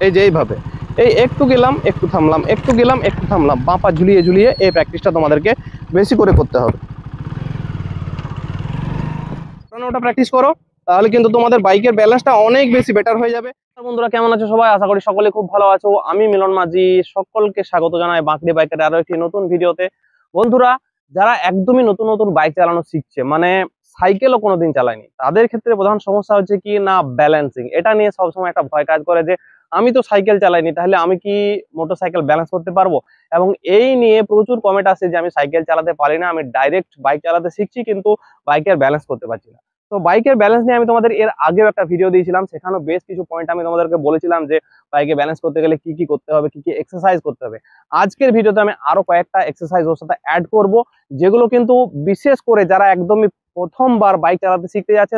এই যে এইভাবে এই একটু গেলাম একটু থামলাম, একটু গেলাম একটু থামলাম, বাঁ পা ঝুলিয়ে ঝুলিয়ে এই প্র্যাকটিসটা তোমাদেরকে বেশি করে করতে হবে। কারণ ওটা প্র্যাকটিস করো তাহলে কিন্তু তোমাদের বাইকের ব্যালেন্সটা অনেক বেশি বেটার হয়ে যাবে। বন্ধুরা কেমন আছো সবাই? আশা করি সকলে খুব ভালো আছো। আমি মিলন মাঝি, সকলকে স্বাগত জানাই বাঁকড়ি বাইকের আরো একটি নতুন ভিডিওতে। বন্ধুরা যারা একদমই নতুন নতুন বাইক চালানো শিখছে, মানে সাইকেলও কোনোদিন চালায়নি, তাদের ক্ষেত্রে প্রধান সমস্যা হচ্ছে কি না ব্যালেন্সিং। এটা নিয়ে সবসময় একটা ভয় কাজ করে যে আমি তো সাইকেল চালাইনি, তাহলে আমি কি মোটরসাইকেল ব্যালেন্স করতে পারবো? এবং এই নিয়ে প্রচুর কমেন্ট আসে যে আমি সাইকেল চালাতে পারি না, আমি ডাইরেক্ট বাইক চালাতে শিখছি কিন্তু বাইকের ব্যালেন্স করতে পারছি না। তো বাইকের ব্যালেন্স নিয়ে আমি তোমাদের এর আগেও একটা ভিডিও দিয়েছিলাম, সেখানেও বেশ কিছু পয়েন্ট আমি তোমাদেরকে বলেছিলাম যে বাইকে ব্যালেন্স করতে গেলে কি কি করতে হবে, কি কি এক্সারসাইজ করতে হবে। আজকের ভিডিওতে আমি আরো কয়েকটা এক্সারসাইজ ওর সাথে অ্যাড করব, যেগুলো কিন্তু বিশেষ করে যারা একদমই প্রথমবার বাইক চালাতে শিখতে যাচ্ছে,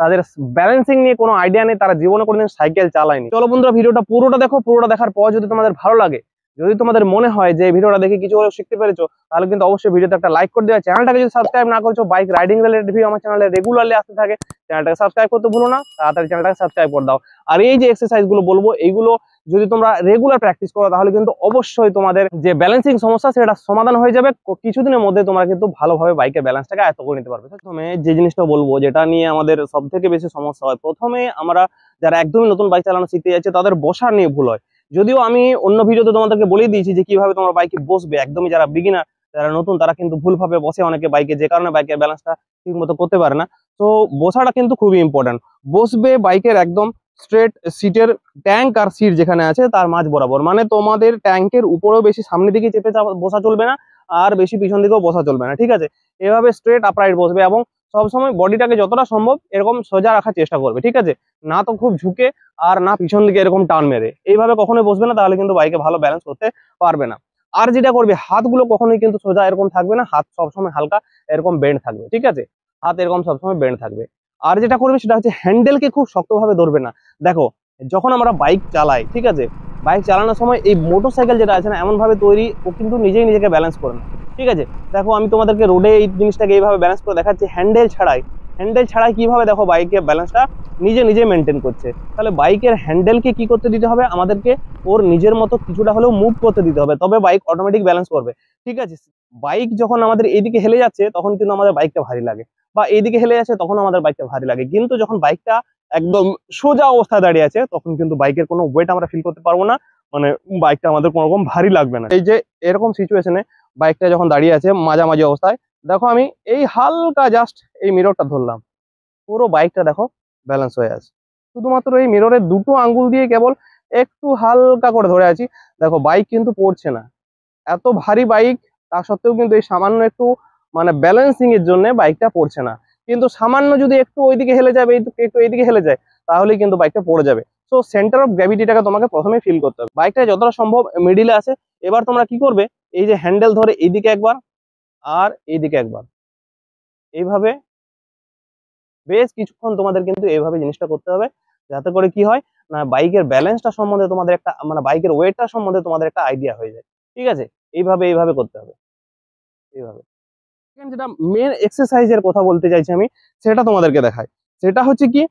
তাদের ব্যালেন্সিং নিয়ে কোনো আইডিয়া নেই, তারা জীবনে কোনোদিন সাইকেল চালায়নি। চলো বন্ধুরা ভিডিওটা পুরোটা দেখো, পুরোটা দেখার পর যদি তোমাদের ভালো লাগে, যদি তোমাদের মনে হয় যে ভিডিওটা দেখে কিছু হলেও শিখতে পেরেছো, তাহলে কিন্তু অবশ্যই ভিডিওতে একটা লাইক করে দেওয়া। চ্যানেলটাকে যদি সাবস্ক্রাইব না করছো, বাইক রাইডিং রিলেটেড ভিডিও আমার চ্যানেলে রেগুলারলি আসতে থাকে, চ্যানেলটাকে সাবস্ক্রাইব করতে ভুলো না, তাড়াতাড়ি চ্যানেলটাকে সাবস্ক্রাইব করে দাও। আর এই যে এক্সারসাইজ গুলো বলবো, এইগুলো যদি তোমরা রেগুলার প্র্যাকটিস করো, তাহলে কিন্তু অবশ্যই তোমাদের যে ব্যালেন্সিং সমস্যা সেটা সমাধান হয়ে যাবে। কিছুদিনের মধ্যে তোমরা কিন্তু ভালোভাবে বাইকের ব্যালেন্সটাকে আয়ত্ত করে নিতে পারবে। প্রথমে যে জিনিসটা বলবো, যেটা নিয়ে আমাদের সব থেকে বেশি সমস্যা হয়, প্রথমে আমরা যারা একদমই নতুন বাইক চালানো শিখতে যাচ্ছে তাদের বসা নিয়ে ভুল হয়। যদিও আমি অন্য ভিডিওতে তোমাদেরকে বলে দিয়েছি যে কিভাবে তোমরা বাইকে বসবে, একদমই যারা বিগিনার, যারা নতুন, তারা কিন্তু ভুলভাবে বসে অনেকে বাইকে, যে কারণে বাইকের ব্যালেন্সটা ঠিক মতো করতে পারে না। তো বসাটা কিন্তু খুবই ইম্পর্টেন্ট। বসবে বাইকের একদম স্ট্রেট, সিটের ট্যাঙ্ক আর সিট যেখানে আছে তার মাঝ বরাবর, মানে তোমাদের ট্যাঙ্কের উপরেও বেশি সামনের দিকে চেপে বসা চলবে না, আর বেশি পিছন দিকেও বসা চলবে না, ঠিক আছে? এভাবে স্ট্রেট আপরাইট বসবে এবং সবসময় বডিটাকে যতটা সম্ভব এরকম সোজা রাখার চেষ্টা করবে, ঠিক আছে? না তো খুব ঝুঁকে আর না পিছন দিকে এরকম টান মেরে, এইভাবে কখনোই বসবে না, তাহলে কিন্তু বাইকে ভালো ব্যালেন্স করতে পারবে না। আর যেটা করবে, হাতগুলো কখনোই কিন্তু সোজা এরকম থাকবে না, হাত সবসময় হালকা এরকম বেন্ড থাকবে, ঠিক আছে? হাত এরকম সবসময় বেন্ড থাকবে। আর যেটা করবে সেটা হচ্ছে হ্যান্ডেলকে খুব শক্তভাবে ধরবে না। দেখো, যখন আমরা বাইক চালাই, ঠিক আছে, বাইক চালানোর সময় এই মোটরসাইকেল যেটা আছে না, এমন ভাবে তৈরি, ও কিন্তু নিজেই নিজেকে ব্যালেন্স করে না, ঠিক আছে? দেখো আমি তোমাদেরকে রোডে এই জিনিসটাকে এইভাবে ব্যালেন্স করে দেখাচ্ছি, হ্যান্ডেল ছাড়াই কিভাবে দেখো বাইকের ব্যালেন্সটা নিজে নিজে মেনটেন করছে। তাহলে বাইকের হ্যান্ডেলকে কি করতে দিতে হবে, আমাদেরকে ওর নিজের মতো কিছুটা হলেও মুভ করতে দিতে হবে, তবে বাইক অটোমেটিক ব্যালেন্স করবে, ঠিক আছে? বাইক যখন আমাদের এইদিকে হেলে যাচ্ছে তখন কিন্তু আমাদের বাইকটা ভারী লাগে, বা এইদিকে হেলে যাচ্ছে তখন আমাদের বাইকটা ভারী লাগে। কিন্তু যখন বাইকটা একদম সোজা অবস্থায় দাঁড়িয়ে আছে, তখন কিন্তু বাইকের কোনো ওয়েট আমরা ফিল করতে পারবো না, মানে বাইকটা আমাদের কোনো রকম ভারী লাগবে না। এই যে এরকম সিচুয়েশনে বাইকটা যখন দাঁড়িয়ে আছে মাঝামাঝি অবস্থায়, দেখো আমি এই হালকা জাস্ট এই মিররটা ধরলাম, পুরো বাইকটা দেখো ব্যালেন্স হয়ে আছে। শুধুমাত্র এই মিররের দুটো আঙ্গুল দিয়ে কেবল একটু হালকা করে ধরে আছি, দেখো বাইক কিন্তু পড়ছে না। এত ভারী বাইক, তা সত্ত্বেও কিন্তু এই সামান্য একটু মানে ব্যালেন্সিং এর জন্য বাইকটা পড়ছে না। কিন্তু সামান্য যদি একটু ওইদিকে হেলে যাবে, একটু এইদিকে হেলে যায়, তাহলেই কিন্তু বাইকটা পড়ে যাবে। সো সেন্টার অফ গ্র্যাভিটিটাকে তোমাকে প্রথমে ফিল করতে হবে। বাইকটা যতটা সম্ভব মিডিলে আছে। এবার তোমরা কি করবে, এই যে হ্যান্ডেল ধরে এইদিকে একবার আর এইদিকে একবার, এইভাবে বেশ কিছুক্ষণ তোমাদের কিন্তু এইভাবে জিনিসটা করতে হবে, যাতে করে কি হয় না, বাইকের ব্যালেন্সটা সম্বন্ধে তোমাদের একটা, মানে বাইকের ওয়েটটা সম্বন্ধে তোমাদের একটা আইডিয়া হয়ে যায়, ঠিক আছে? এইভাবে করতে হবে, এইভাবে। যেটা মেন এক্সারসাইজের কথা বলতে চাইছি আমি, সেটা তোমাদেরকে দেখাই। সেটা হচ্ছে কি,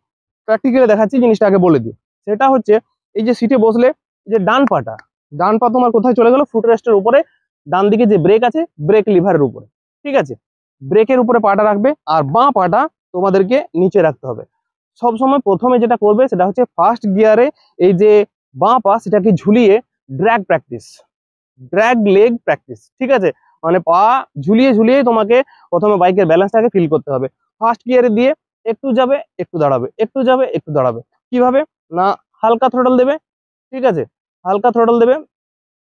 প্র্যাকটিক্যালি দেখাচ্ছি, জিনিসটা আগে বলে দিই। সেটা হচ্ছে এই যে সিটে বসলে, যে ডান পা তোমার কোথায় চলে গেল, ফুটরেস্টের উপরে ডান দিকে যে ব্রেক আছে, ব্রেক লিভারের উপরে, ঠিক আছে? ব্রেকের উপরে পাটা রাখবে, আর বাঁ পাটা তোমাদেরকে নিচে রাখতে হবে। সবসময় প্রথমে যেটা করবে সেটা হচ্ছে ফার্স্ট গিয়ারে এই যে বাঁ পা সেটাকে ঝুলিয়ে ড্র্যাগ লেগ প্র্যাকটিস, ঠিক আছে? মানে পা ঝুলিয়ে ঝুলিয়ে তোমাকে প্রথমে বাইকের ব্যালেন্সটাকে ফিল করতে হবে। ফার্স্ট গিয়ারে দিয়ে একটু যাবে একটু দাঁড়াবে, একটু যাবে একটু দাঁড়াবে। কিভাবে না, হালকা থ্রোটল দেবে, ঠিক আছে? হালকা থ্রোটল দেবে,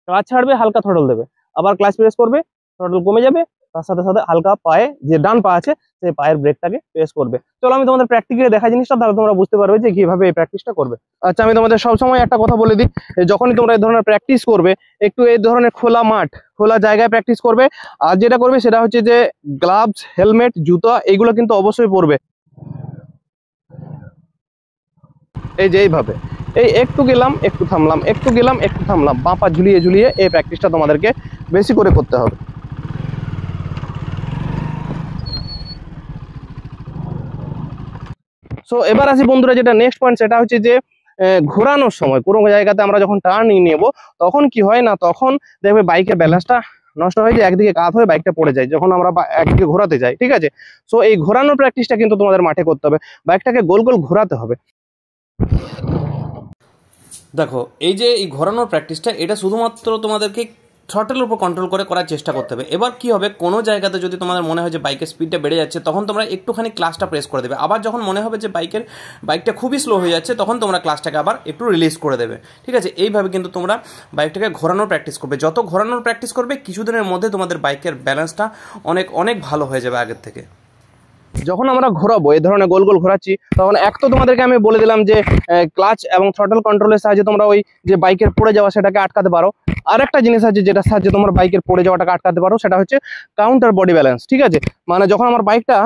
ক্লাচ ছাড়বে, হালকা থ্রোটল দেবে, আবার ক্লাচ প্রেস করবে, থ্রোটল কমে যাবে, তার সাথে সাথে হালকা পায়ে যে ডান পা আছে সেই পায়ের ব্রেকটাকে প্রেস করবে। চলো আমি তোমাদের প্র্যাকটিক্যালি দেখা জিনিসটা, তাহলে তোমরা বুঝতে পারবে যে কিভাবে এই প্র্যাকটিসটা করবে। আচ্ছা আমি তোমাদের সবসময় একটা কথা বলে দিই, যখনই তোমরা এই ধরনের প্র্যাকটিস করবে, একটু এই ধরনের খোলা মাঠ, খোলা জায়গায় প্র্যাকটিস করবে। আর যেটা করবে সেটা হচ্ছে যে গ্লাভস, হেলমেট, জুতা এগুলো কিন্তু অবশ্যই পরবে। এই যে এইভাবে এই একটু গেলাম একটু থামলাম, একটু গেলাম একটু থামলাম, বাঁ পা ঝুলিয়ে ঝুলিয়ে এই প্র্যাকটিসটা তোমাদেরকে বেশি করে করতে হবে। সো এবার আসি বন্ধুরা, যেটা নেক্সট পয়েন্ট, সেটা হচ্ছে যে ঘোরানোর সময় কোনো জায়গাতে আমরা যখন টার্ন নিয়ে নেবো তখন কি হয় না, তখন দেখবে বাইকের ব্যালেন্সটা নষ্ট হয়ে যায়, একদিকে কাত হয়ে বাইকটা পড়ে যায় যখন আমরা একদিকে ঘোরাতে যাই। ঠিক আছে, সো এই ঘোরানোর প্র্যাকটিসটা কিন্তু তোমাদের মাঠে করতে হবে, বাইকটাকে গোল গোল ঘোরাতে হবে। দেখো এই যে এই ঘোরানোর প্র্যাকটিসটা, এটা শুধুমাত্র তোমাদেরকে থ্রটেলের উপর কন্ট্রোল করে করার চেষ্টা করতে হবে। এবার কি হবে, কোনো জায়গাতে যদি তোমাদের মনে হয় যে বাইকের স্পিডটা বেড়ে যাচ্ছে, তখন তোমরা একটুখানি ক্লাচটা প্রেস করে দেবে। আবার যখন মনে হবে যে বাইকটা খুবই স্লো হয়ে যাচ্ছে, তখন তোমরা ক্লাচটাকে আবার একটু রিলিজ করে দেবে। ঠিক আছে, এইভাবে কিন্তু তোমরা বাইকটাকে ঘোরানোর প্র্যাকটিস করবে। যত ঘোরানোর প্র্যাকটিস করবে, কিছুদিনের মধ্যে তোমাদের বাইকের ব্যালেন্সটা অনেক অনেক ভালো হয়ে যাবে আগের থেকে। যখন আমরা ঘোরাবো এই ধরনের গোল গোল ঘোরাচ্ছি, তখন এক তো তোমাদেরকে আমি বলে দিলাম যে ক্লাচ এবং থ্রটল কন্ট্রোলের সাহায্যে তোমরা ওই যে বাইকের পড়ে যাওয়া সেটাকে আটকাতে পারো। আর একটা জিনিস আছে যেটা সাহায্যে তোমার বাইকের পড়ে যাওয়াটাকে আটকাতে পারো, সেটা হচ্ছে কাউন্টার বডি ব্যালেন্স। ঠিক আছে, মানে যখন আমার বাইকটা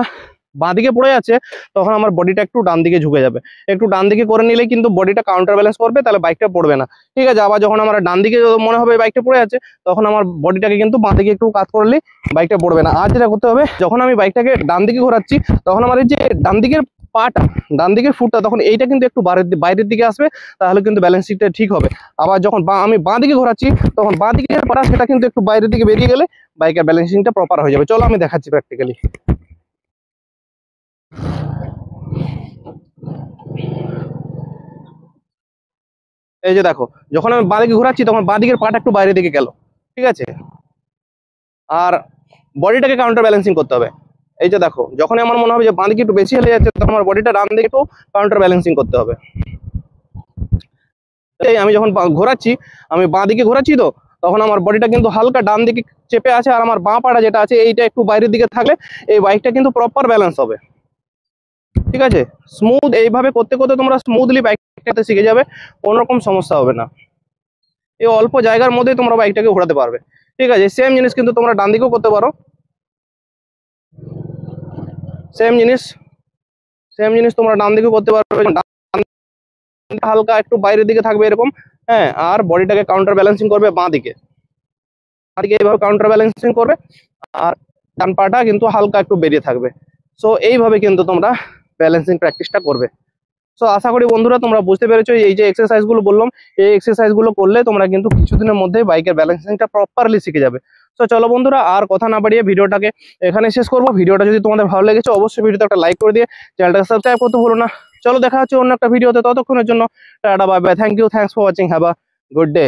বাঁদিকে পড়ে যাচ্ছে তখন আমার বডিটা একটু ডান দিকে ঝুঁকে যাবে, একটু ডান দিকে করে নিলে কিন্তু বডিটা কাউন্টার ব্যালেন্স করবে, তাহলে বাইকটা পড়বে না। ঠিক আছে, আবার যখন আমার ডান দিকে মনে হবে বাইকটা পড়ে যাচ্ছে, তখন আমার বডিটাকে কিন্তু বাঁ দিকে একটু কাত করলে বাইকটা পড়বে না। আর যেটা করতে হবে, যখন আমি বাইকটাকে ডান দিকে ঘোরাচ্ছি তখন আমার এই যে ডান দিকের পাটা, ডান দিকের ফুটটা, তখন এইটা কিন্তু একটু বাইরের দিকে আসবে, তাহলে কিন্তু ব্যালেন্সিংটা ঠিক হবে। আবার যখন আমি বাঁ দিকে ঘোরাচ্ছি তখন বাঁ দিকের পাটা সেটা কিন্তু একটু বাইরের দিকে বেরিয়ে গেলে বাইকের ব্যালেন্সিংটা প্রপার হয়ে যাবে। চলো আমি দেখাচ্ছি প্র্যাকটিক্যালি। এই যে দেখো, যখন আমি বাঁদিকে ঘোরাচ্ছি তখন বাঁদিকের পাটা একটু বাইরের দিকে গেল। ঠিক আছে, আর বডিটাকে কাউন্টার ব্যালেন্সিং করতে হবে। এই যে দেখো, যখন আমার মনে হবে যে বাঁদিকে একটু বেশি হেলে যাচ্ছে, তখন আমার বডিটা ডান দিকে একটু কাউন্টার ব্যালেন্সিং করতে হবে। এই আমি যখন ঘোরাচ্ছি, আমি বাঁদিকে ঘোরাচ্ছি তো তখন আমার বডিটা কিন্তু হালকা ডান দিকে চেপে আছে, আর আমার বাঁ পাটা যেটা আছে এইটা একটু বাইরের দিকে থাকলে এই বাইকটা কিন্তু প্রপার ব্যালেন্স হবে। ঠিক আছে, স্মুথ এইভাবে করতে করতে তোমরা স্মুথলি বাইকটাতে শিখে যাবে, কোনো রকম সমস্যা হবে না। এই অল্প জায়গার মধ্যে তোমরা বাইকটাকে ঘোরাতে পারবে। ঠিক আছে, সেম জিনিস কিন্তু তোমরা ডান দিকেও করতে পারো, সেম জিনিস তোমরা ডান দিকেও করতে পারবে। হালকা একটু বাইরের দিকে থাকবে এরকম, হ্যাঁ, আর বডিটাকে কাউন্টার ব্যালেন্সিং করবে বাঁ দিকে এইভাবে কাউন্টার ব্যালেন্সিং করবে, আর ডান পাটা কিন্তু হালকা একটু বেরিয়ে থাকবে। সো এইভাবে কিন্তু তোমরা ব্যালেন্সিং প্র্যাকটিসটা করবে। সো আশা করি বন্ধুরা তোমরা বুঝতে পেরেছো, এই যে এক্সারসাইজগুলো বললাম, এই এক্সারসাইজগুলো করলে তোমরা কিন্তু কিছুদিনের মধ্যে বাইকের ব্যালেন্সিংটা প্রপারলি শিখে যাবে। সো চলো বন্ধুরা, আর কথা না বাড়িয়ে ভিডিওটাকে এখানে শেষ করবো। ভিডিওটা যদি তোমাদের ভালো লেগেছে অবশ্যই ভিডিওতে একটা লাইক করে দিয়ে চ্যানেলটাকে সাবস্ক্রাইব করতে ভুলো না। চলো দেখা হচ্ছে অন্য একটা ভিডিওতে, ততক্ষণের জন্য tata bye bye, thank you, thanks for watching, have a good day.